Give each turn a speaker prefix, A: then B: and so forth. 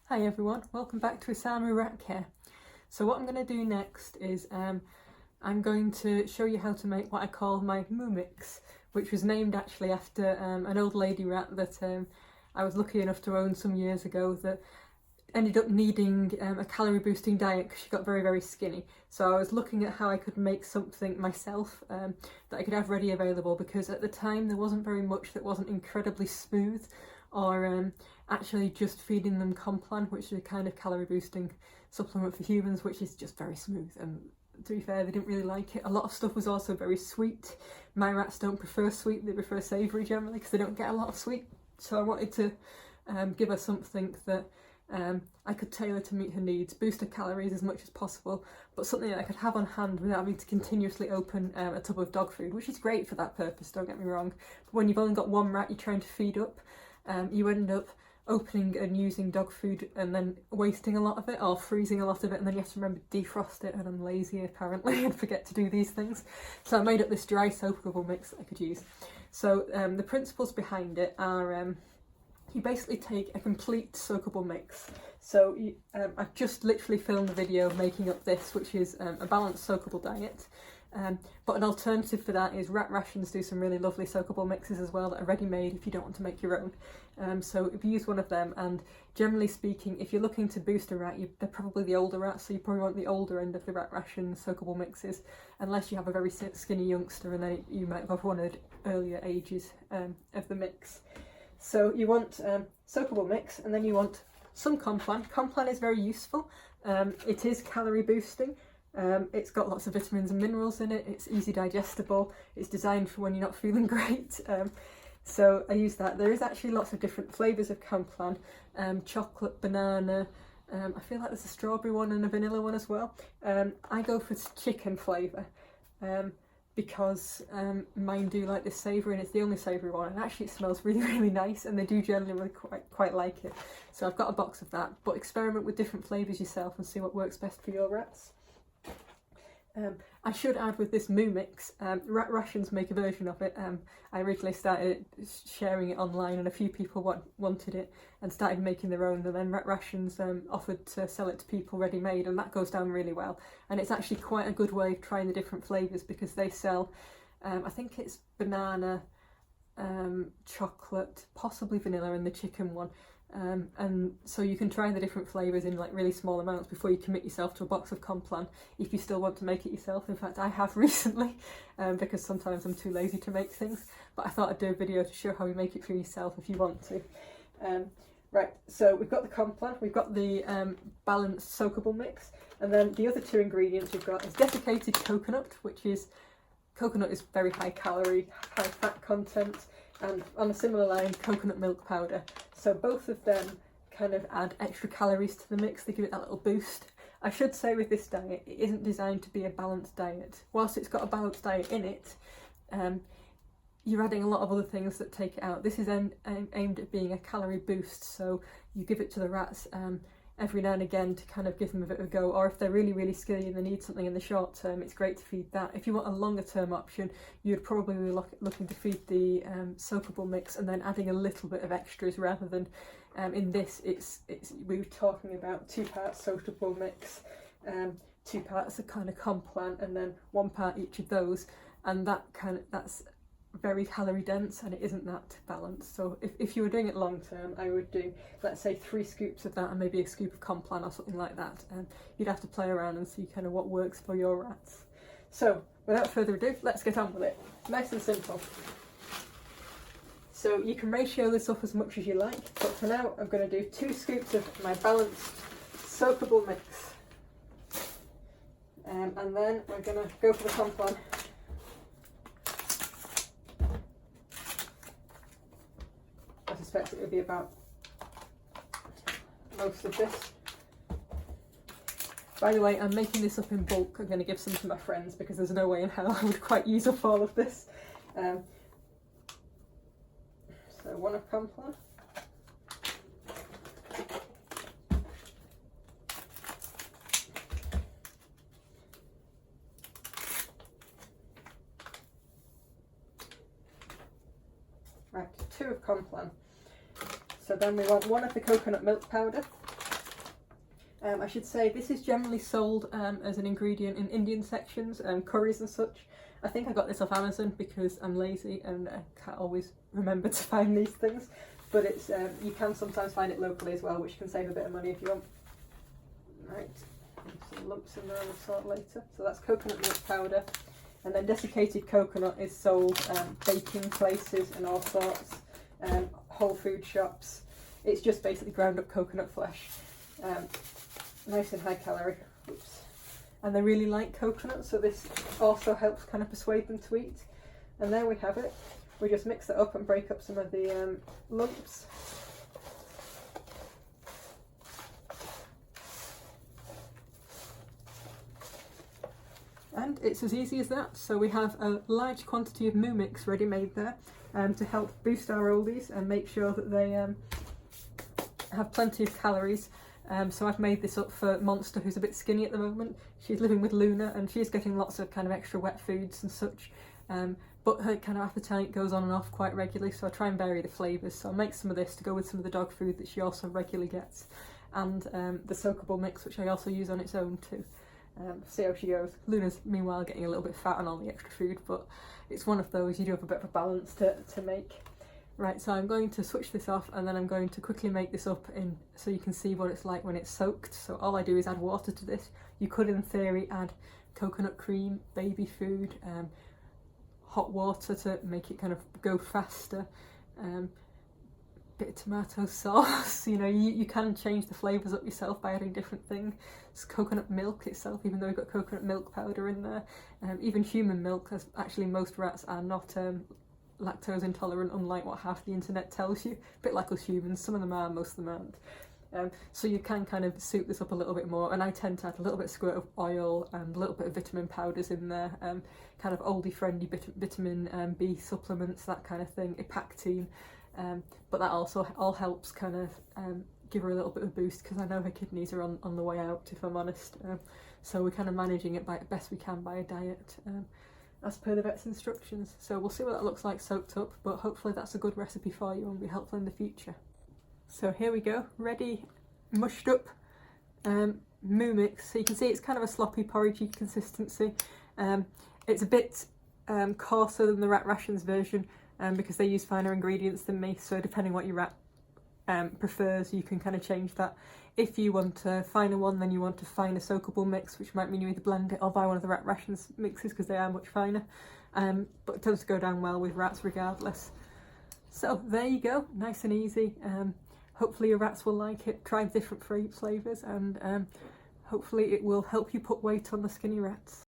A: Hi everyone, welcome back to Isamu Rat Care. So what I'm going to do next is I'm going to show you how to make what I call my moo mix, which was named actually after an old lady rat that I was lucky enough to own some years ago that ended up needing a calorie boosting diet because she got very skinny. So I was looking at how I could make something myself that I could have ready available, because at the time there wasn't very much that wasn't incredibly smooth, or actually just feeding them Complan, which is a kind of calorie boosting supplement for humans, which is just very smooth, and to be fair, they didn't really like it. A lot of stuff was also very sweet. My rats don't prefer sweet, they prefer savoury generally because they don't get a lot of sweet. So I wanted to give her something that I could tailor to meet her needs, boost her calories as much as possible, but something that I could have on hand without having to continuously open a tub of dog food, which is great for that purpose, don't get me wrong. But when you've only got one rat you're trying to feed up, you end up opening and using dog food and then wasting a lot of it, or freezing a lot of it, and then you have to remember to defrost it, and I'm lazy apparently and forget to do these things. So I made up this dry soakable mix that I could use. So the principles behind it are you basically take a complete soakable mix. So I've just literally filmed a video making up this, which is a balanced soakable diet. But an alternative for that is Rat Rations do some really lovely soakable mixes as well that are ready-made if you don't want to make your own. So if you use one of them, and generally speaking, if you're looking to boost a rat, they're probably the older rats, so you probably want the older end of the Rat Ration soakable mixes, unless you have a very skinny youngster, and then you might have wanted earlier ages of the mix. So you want soakable mix, and then you want some Complan. Complan is very useful. It is calorie boosting. It's got lots of vitamins and minerals in it, it's easy digestible, it's designed for when you're not feeling great, so I use that. There is actually lots of different flavours of Complan, chocolate, banana, I feel like there's a strawberry one and a vanilla one as well. I go for chicken flavour because mine do like this savoury, and it's the only savoury one, and actually it smells really nice, and they do generally quite like it. So I've got a box of that, but experiment with different flavours yourself and see what works best for your rats. I should add with this moo mix, Rat Rations make a version of it. I originally started sharing it online, and a few people wanted it and started making their own, and then Rat Rations offered to sell it to people ready-made, and that goes down really well. And it's actually quite a good way of trying the different flavours, because they sell, I think it's banana, chocolate, possibly vanilla in the chicken one. And so you can try the different flavours in like really small amounts before you commit yourself to a box of Complan, if you still want to make it yourself. In fact, I have recently, because sometimes I'm too lazy to make things, but I thought I'd do a video to show how you make it for yourself if you want to. Right, so we've got the Complan, we've got the balanced soakable mix, and then the other two ingredients we've got is desiccated coconut, which is, coconut is very high calorie, high fat content, and on a similar line, coconut milk powder. So both of them kind of add extra calories to the mix, they give it that little boost. I should say with this diet, it isn't designed to be a balanced diet. Whilst it's got a balanced diet in it, you're adding a lot of other things that take it out. This is aimed at being a calorie boost, so you give it to the rats every now and again to kind of give them a bit of a go, or if they're really skinny and they need something in the short term, it's great to feed that. If you want a longer term option, you'd probably be looking to feed the soakable mix and then adding a little bit of extras, rather than in this we were talking about 2 parts soakable mix, 2 parts of kind of Complan, and then 1 part each of those, and that's very calorie dense, and it isn't that balanced. So if you were doing it long term, I would do, let's say, 3 scoops of that and maybe a scoop of Complan or something like that, and you'd have to play around and see kind of what works for your rats. So without further ado, let's get on with it. Nice and simple. So you can ratio this up as much as you like, but for now I'm going to do 2 scoops of my balanced soakable mix, and then we're going to go for the Complan. I suspect it would be about most of this. By the way, I'm making this up in bulk. I'm going to give some to my friends because there's no way in hell I would quite use up all of this. So 1 of Complan. Right, 2 of Complan. So then we want 1 of the coconut milk powder. I should say this is generally sold as an ingredient in Indian sections, curries and such. I think I got this off Amazon because I'm lazy and I can't always remember to find these things. But it's you can sometimes find it locally as well, which can save a bit of money if you want. Right, some lumps in there I'll sort later. So that's coconut milk powder. And then desiccated coconut is sold baking places and all sorts, whole food shops. It's just basically ground up coconut flesh. Nice and high calorie. Oops. And they really like coconut, so this also helps kind of persuade them to eat. And there we have it. We just mix it up and break up some of the lumps. And it's as easy as that. So we have a large quantity of moo mix ready made there to help boost our oldies and make sure that they have plenty of calories. So I've made this up for Monster, who's a bit skinny at the moment. She's living with Luna and she's getting lots of kind of extra wet foods and such. But her kind of appetite goes on and off quite regularly, so I try and vary the flavours. So I'll make some of this to go with some of the dog food that she also regularly gets. And the soakable mix, which I also use on its own too. See how she goes. Luna's meanwhile getting a little bit fat on all the extra food, but it's one of those you do have a bit of a balance to make. Right, so I'm going to switch this off and then I'm going to quickly make this up in so you can see what it's like when it's soaked. So all I do is add water to this. You could in theory add coconut cream, baby food, hot water to make it kind of go faster, bit of tomato sauce. You know, you can change the flavours up yourself by adding different things. It's coconut milk itself, even though we've got coconut milk powder in there. Even human milk, as actually most rats are not lactose intolerant, unlike what half the internet tells you. A bit like us humans, some of them are, most of them aren't. So you can kind of soup this up a little bit more, and I tend to add a little bit squirt of oil and a little bit of vitamin powders in there, kind of oldie friendly vitamin B supplements, that kind of thing, Ipactine. But that also all helps kind of give her a little bit of a boost, because I know her kidneys are on the way out, if I'm honest. So we're kind of managing it best we can by a diet, as per the vet's instructions. So we'll see what that looks like soaked up, but hopefully that's a good recipe for you and will be helpful in the future. So here we go, ready, mushed up moo mix. So you can see it's kind of a sloppy porridgey consistency. It's a bit coarser than the rat rations version, because they use finer ingredients than me, so depending what your rat prefers, you can kind of change that. If you want a finer one, then you want a finer soakable mix, which might mean you either blend it or buy one of the rat rations mixes because they are much finer, but it tends to go down well with rats regardless. So there you go, nice and easy. Hopefully your rats will like it. Try different flavours and hopefully it will help you put weight on the skinny rats.